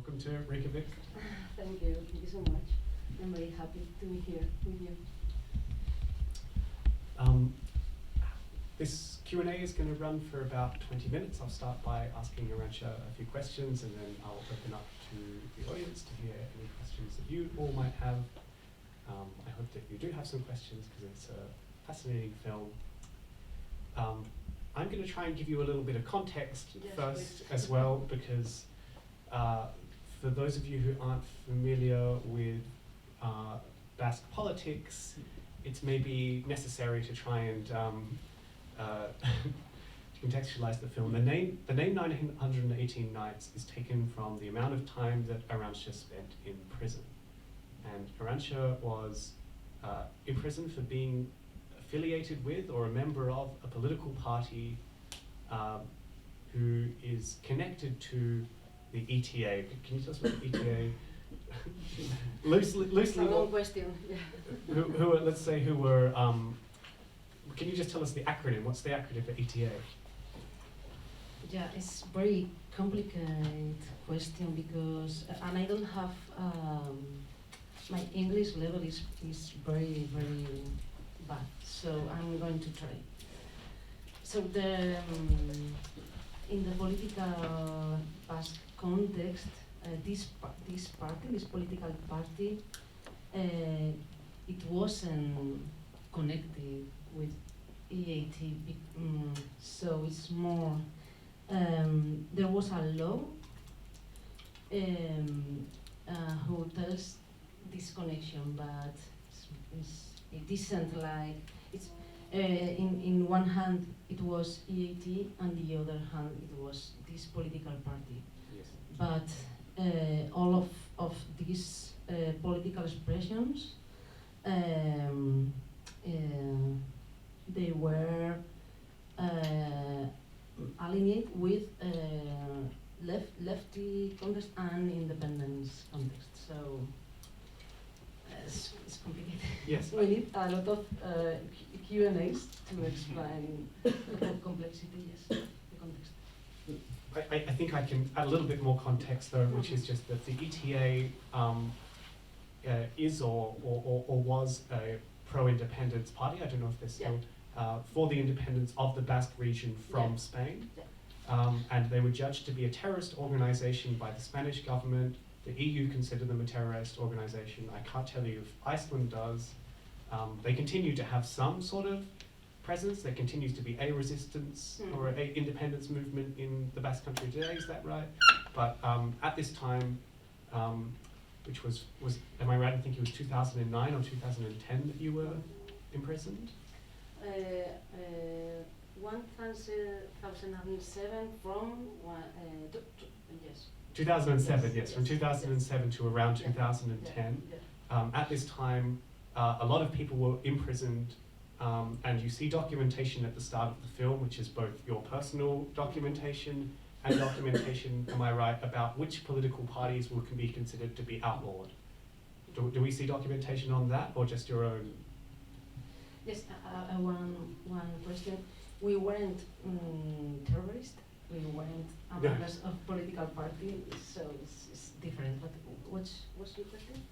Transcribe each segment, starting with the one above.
welcome to Reykjavik. Thank you so much. I'm very happy to be here with you. This Q&A is going to run for about 20 minutes. I'll start by asking Arantxa a few questions, and then I'll open up to the audience to hear any questions that you all might have. I hope that you do have some questions, because it's a fascinating film. I'm going to try and give you a little bit of context first as well, because for those of you who aren't familiar with Basque politics, it's maybe necessary to try and contextualize the film. The name 918 Nights is taken from the amount of time that Arantxa spent in prison. And Arantxa was imprisoned for being affiliated with or a member of a political party who is connected to the ETA. Can you tell us what the ETA? loosely. It's a long question. Yeah. Who were, let's say, who were? Can you just tell us the acronym? What's the acronym for ETA? Yeah, it's very complicated question because, and I don't have, my English level is very bad, so I'm going to try. So in the political past context, this political party, it wasn't connected with EAT, so it's more, there was a law who tells this connection, but it isn't like, it's, in one hand it was EAT, and the other hand it was this political party. Yes. But all of these political expressions, they were aligned with lefty context and independence context. So it's complicated. Yes. We need a lot of Q&As to explain the complexity, yes, the context. I think I can add a little bit more context though, which is just that the ETA is or was a pro-independence party. I don't know if they're still for the independence of the Basque region from Spain. Yeah. And they were judged to be a terrorist organization by the Spanish government. The EU considered them a terrorist organization. I can't tell you if Iceland does. They continue to have some sort of presence. There continues to be a resistance or a independence movement in the Basque country today, is that right? But at this time, which was, am I right in thinking it was 2009 or 2010 that you were imprisoned? 1007 from, yes. 2007, yes, Yes. from 2007 to around 2010. At this time, a lot of people were imprisoned, and you see documentation at the start of the film, which is both your personal documentation and documentation, am I right, about which political parties can be considered to be outlawed. Do we see documentation on that, or just your own? Yes, one question. We weren't terrorists. We weren't members of political party, so it's different. But what's your question?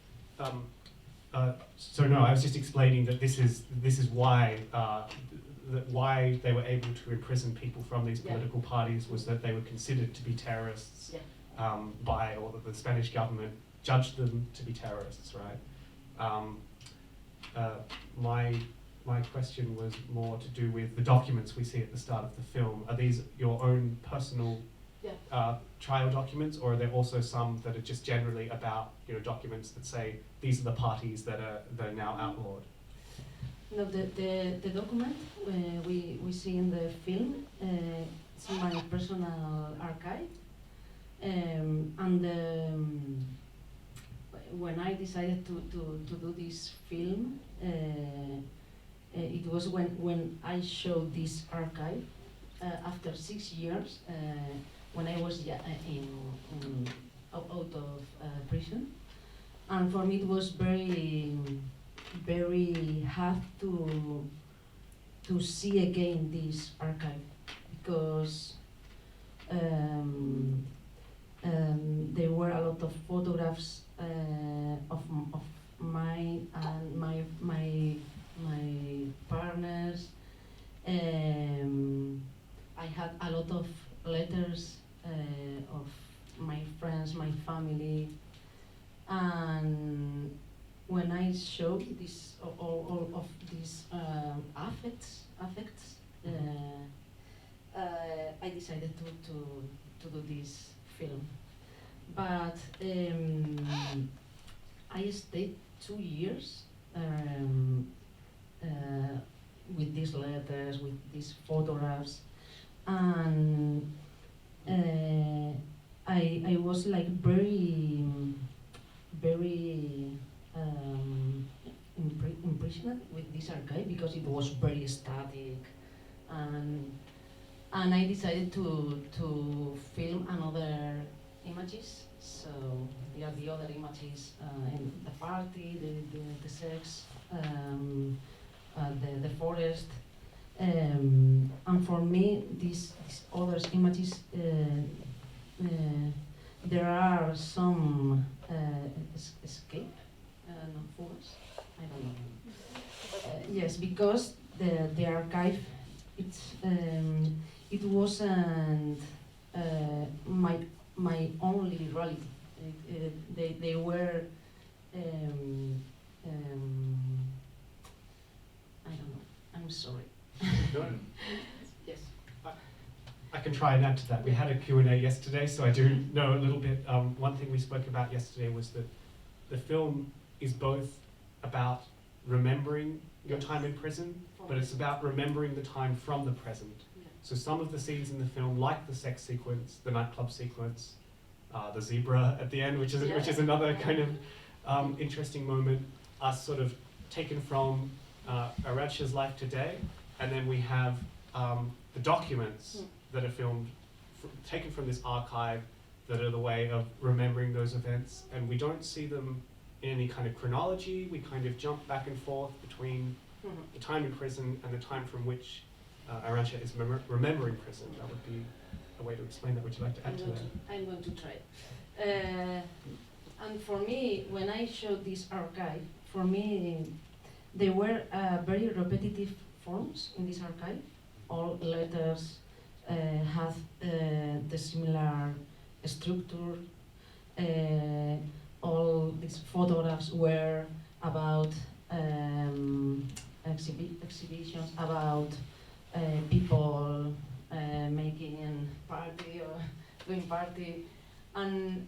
So no, I was just explaining that this is why why they were able to imprison people from these political parties was that they were considered to be terrorists by, or the Spanish government judged them to be terrorists, right? My question was more to do with the documents we see at the start of the film. Are these your own personal trial documents, or are there also some that are just generally about, documents that say these are the parties that are now outlawed? No, the document we see in the film, it's my personal archive, and when I decided to do this film, it was when I showed this archive after 6 years, when I was out of prison, and for me it was very hard to see again this archive, because there were a lot of photographs of mine and my partners. I had a lot of letters of my friends, my family, and when I showed this all of these affects, I decided to do this film. But I stayed 2 years with these letters, with these photographs, and I was like very impressioned with this archive because it was very static, and I decided to film another images. So there are the other images in the party, the sex, the forest, and for me these other images. There are some escape, no, fugas, I don't know. Yes, because the archive, it wasn't my only reality. They were, I don't know. I'm sorry. No. Yes. I can try and add to that. We had a Q&A yesterday, so I do know a little bit. One thing we spoke about yesterday was that the film is both about remembering your time in prison, but it's about remembering the time from the present. Yeah. So some of the scenes in the film, like the sex sequence, the nightclub sequence, the zebra at the end, which is another kind of interesting moment, are sort of taken from Arantxa's life today, and then we have the documents that are filmed, taken from this archive, that are the way of remembering those events, and we don't see them in any kind of chronology. We kind of jump back and forth between the time in prison and the time from which Arantxa is remembering prison. That would be a way to explain that. Would you like to add to that? I'm going to try. And for me, when I showed this archive, for me, there were very repetitive forms in this archive. All letters have the similar structure. All these photographs were about exhibitions, about people making party or doing party, and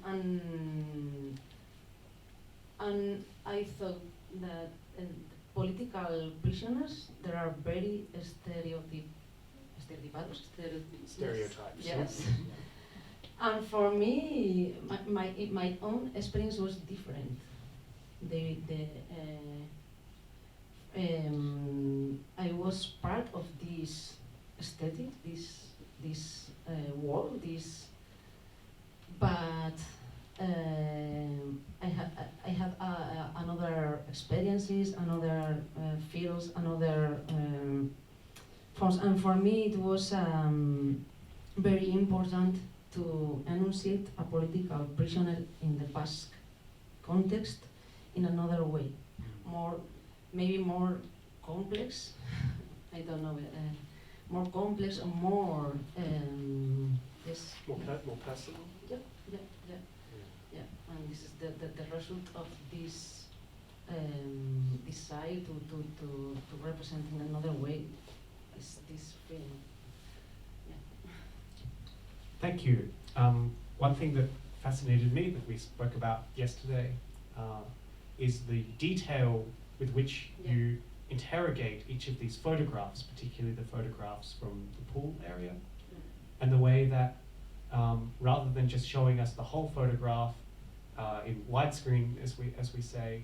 I thought that political prisoners, there are very Stereotypes. Yes. And for me, my own experience was different. I was part of this aesthetic, this world, but I had another experiences, another fields, another forms, and for me it was very important to enunciate a political prisoner in the past context in another way, maybe more complex. I don't know, more complex and more yes. More personal. Yeah. And this is the result of this desire to represent in another way this film. Thank you. One thing that fascinated me that we spoke about yesterday is the detail with which you interrogate each of these photographs, particularly the photographs from the pool area, and the way that rather than just showing us the whole photograph in widescreen, as we say,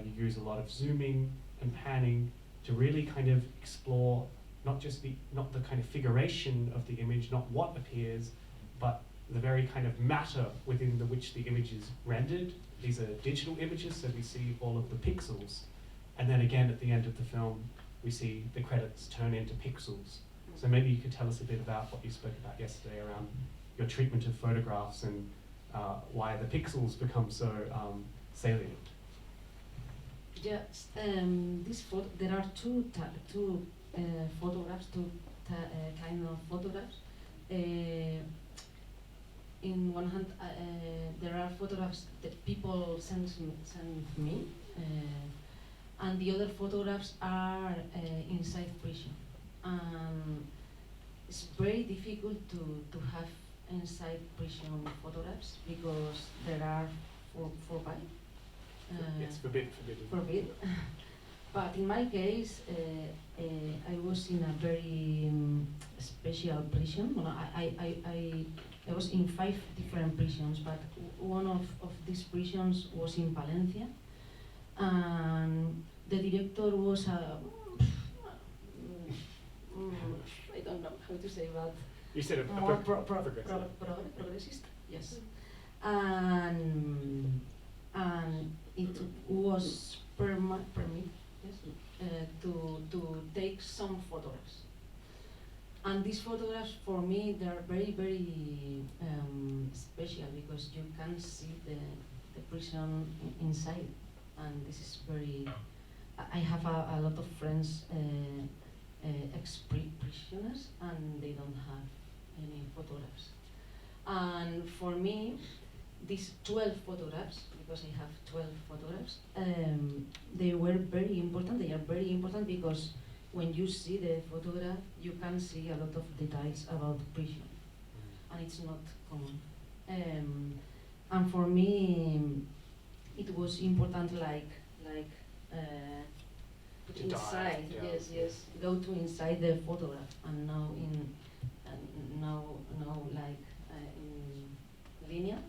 you use a lot of zooming and panning to really kind of explore not the kind of figuration of the image, not what appears, but the very kind of matter within which the image is rendered. These are digital images, so we see all of the pixels. And then again, at the end of the film, we see the credits turn into pixels. So maybe you could tell us a bit about what you spoke about yesterday around your treatment of photographs and why the pixels become so salient. Yes, there are two photographs, kind of photographs. In one hand, there are photographs that people send me, and the other photographs are inside prison. It's very difficult to have inside prison photographs because there are forbidden. It's forbidden. Forbid. But in my case, I was in a very special prison. Well, I was in 5 different prisons, but one of these prisons was in Valencia, and the director was a I don't know how to say, but You said more progressive. progressist, yes. And it was permit yes, to take some photographs. And these photographs, for me, they are very, very special because you can see the prison inside, and this is very. I have a lot of friends, ex-prisoners, and they don't have any photographs. And for me, these 12 photographs, because I have 12 photographs, they were very important. They are very important because when you see the photograph, you can see a lot of details about prison, and it's not common. And for me, it was important, like To inside, dive, yeah. yes, go to inside the photograph, and now like in linear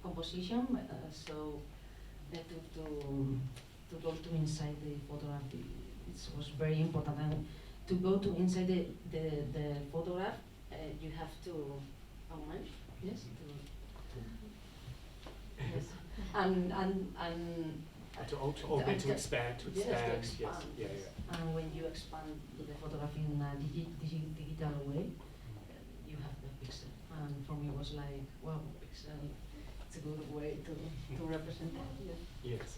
composition. So to go to inside the photograph, it was very important. And to go to inside the photograph, you have to augment, yes, yes, and To augment, to expand, yes, yes, yeah. And when you expand the photograph in a digital way, you have the pixel. And for me, it was like, wow, pixel, it's a good way to represent that. Yeah. Yes.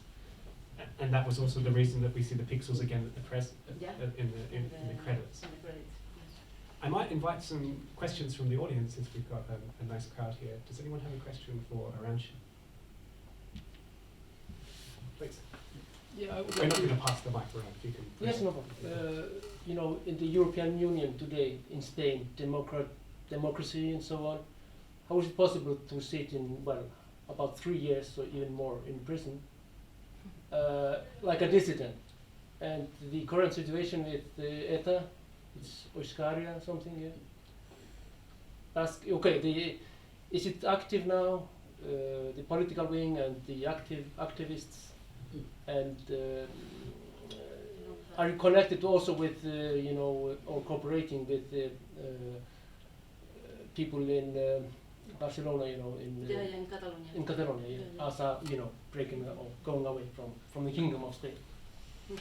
And that was also the reason that we see the pixels again at the Yeah. in the credits. In the credits, yes. I might invite some questions from the audience since we've got a nice crowd here. Does anyone have a question for Arantxa? Please. Yeah, I would We're like not to. going to pass the mic around. If you can. Yes, no problem. You know, in the European Union today, in Spain, democracy and so on, how is it possible to sit in, well, about 3 years or even more in prison, like a dissident? And the current situation with ETA, it's Euskaria or something, yeah? Okay, is it active now, the political wing and the activists? And are you connected also with, you know, or cooperating with people in Barcelona, you know, In Catalonia. in Catalonia, yeah, Yeah. as a, you know, breaking or going away from the Kingdom of Spain? So,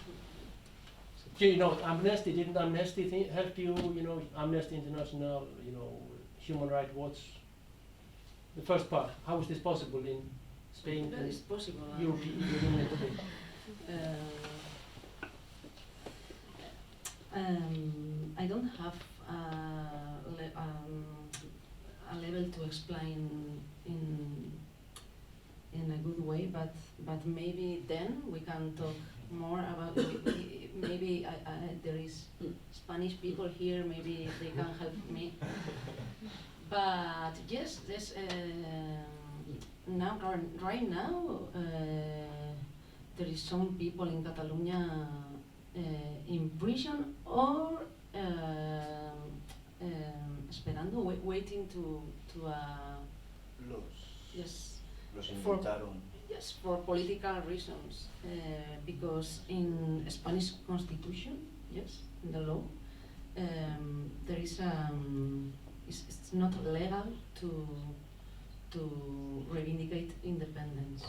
you know, Amnesty, didn't Amnesty help you, you know, Amnesty International, you know, Human Rights Watch? The first part, how is this possible in Spain That and is possible. European Union today? I don't have a level to explain in a good way, but maybe then we can talk more about maybe there is Spanish people here, maybe they can help me. But yes, now right now there is some people in Catalonia in prison or esperando, waiting to yes, Los For- invitaron. yes, for political reasons, because in Spanish constitution, yes, in the law, there is it's not legal to reivindicate independence.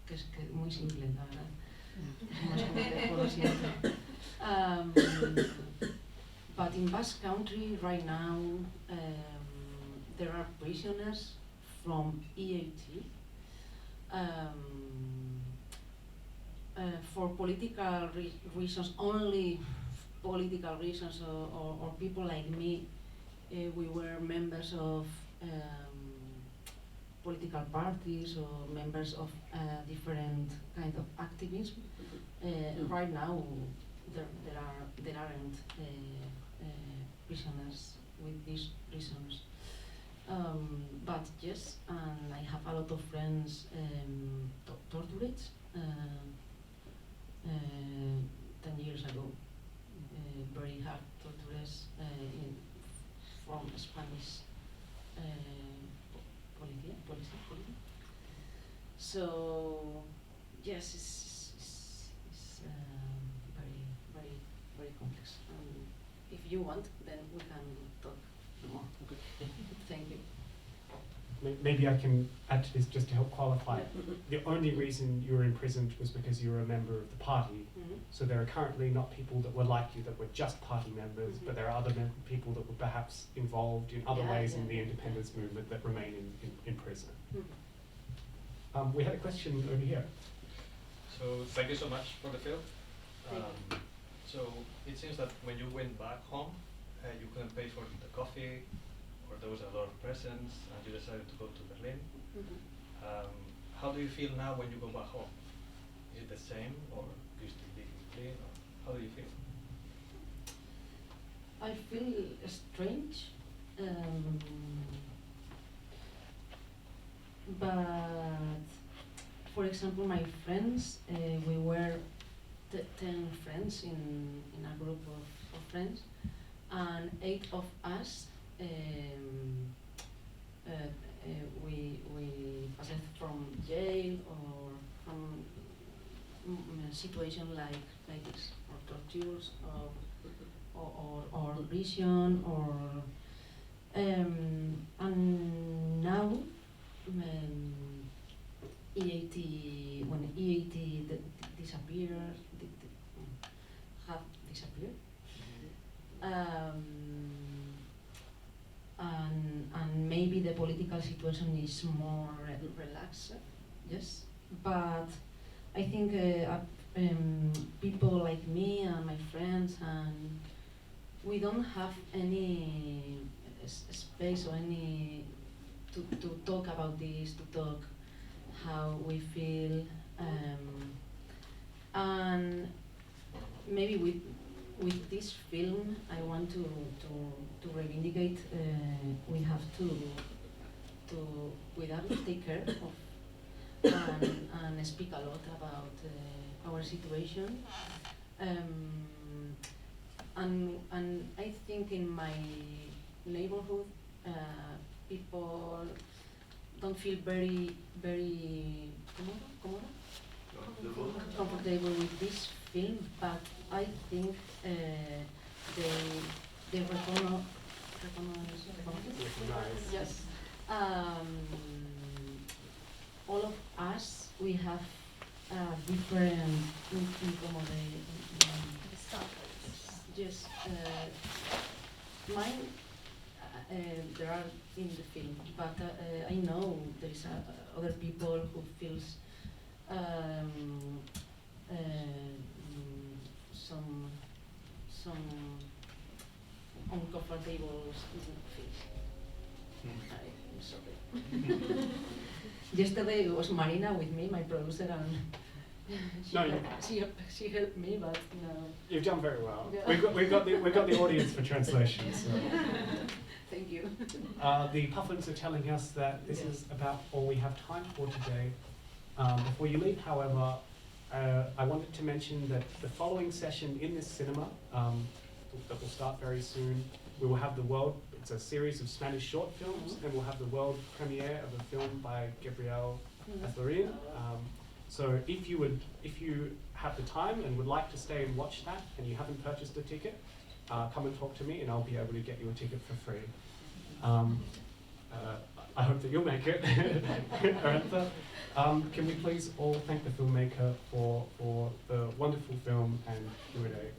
Que es muy simple, la verdad. Más complejo, lo siento. But in Basque Country right now, there are prisoners from EAT. For political reasons, only political reasons, or people like me, we were members of political parties or members of different kind of activism. Right now, there aren't prisoners with these reasons. But yes, and I have a lot of friends tortured 10 years ago. Very hard tortures from Spanish police. So yes, it's very complex. If you want, then we can talk more. Okay. Thank you. Maybe I can add to this just to help qualify. The only reason you were imprisoned was because you were a member of the party. So there are currently not people that were like you that were just party members, but there are other people that were perhaps involved in other ways in the independence movement that remain in prison. We had a question over here. So thank you so much for the film. So it seems that when you went back home, you couldn't pay for the coffee, or there was a lot of presents, and you decided to go to Berlin. How do you feel now when you go back home? Is it the same, or do you still live in Berlin, or how do you feel? I feel strange, but for example, my friends, we were 10 friends in a group of friends, and 8 of us we passed from jail or from a situation like this, or tortures, or prison, or and now EAT, when EAT disappeared, have disappeared, and maybe the political situation is more relaxed, yes, but I think people like me and my friends, and we don't have any space or any to talk about this, to talk how we feel, and maybe with this film I want to reivindicate, we have to we have to take care of and speak a lot about our situation, and I think in my neighborhood people don't feel very comfortable with this film, but I think they recognize. Yes. All of us, we have different yes. Mine, there are in the film, but I know there is other people who feels some uncomfortable feelings. I'm sorry. Yesterday it was Marina with me, my producer, and she helped me, but no. You've done very well. Yeah. We've got the audience for translation. So. Thank you. The puffins are telling us that this is about all we have time for today. Before you leave, however, I wanted to mention that the following session in this cinema, that will start very soon, we will have it's a series of Spanish short films, and we'll have the world premiere of a film by Gabriel Azorin. So if you have the time and would like to stay and watch that, and you haven't purchased a ticket, come and talk to me, and I'll be able to get you a ticket for free. I hope that you'll make it. Arantha, can we please all thank the filmmaker for the wonderful film and Q&A.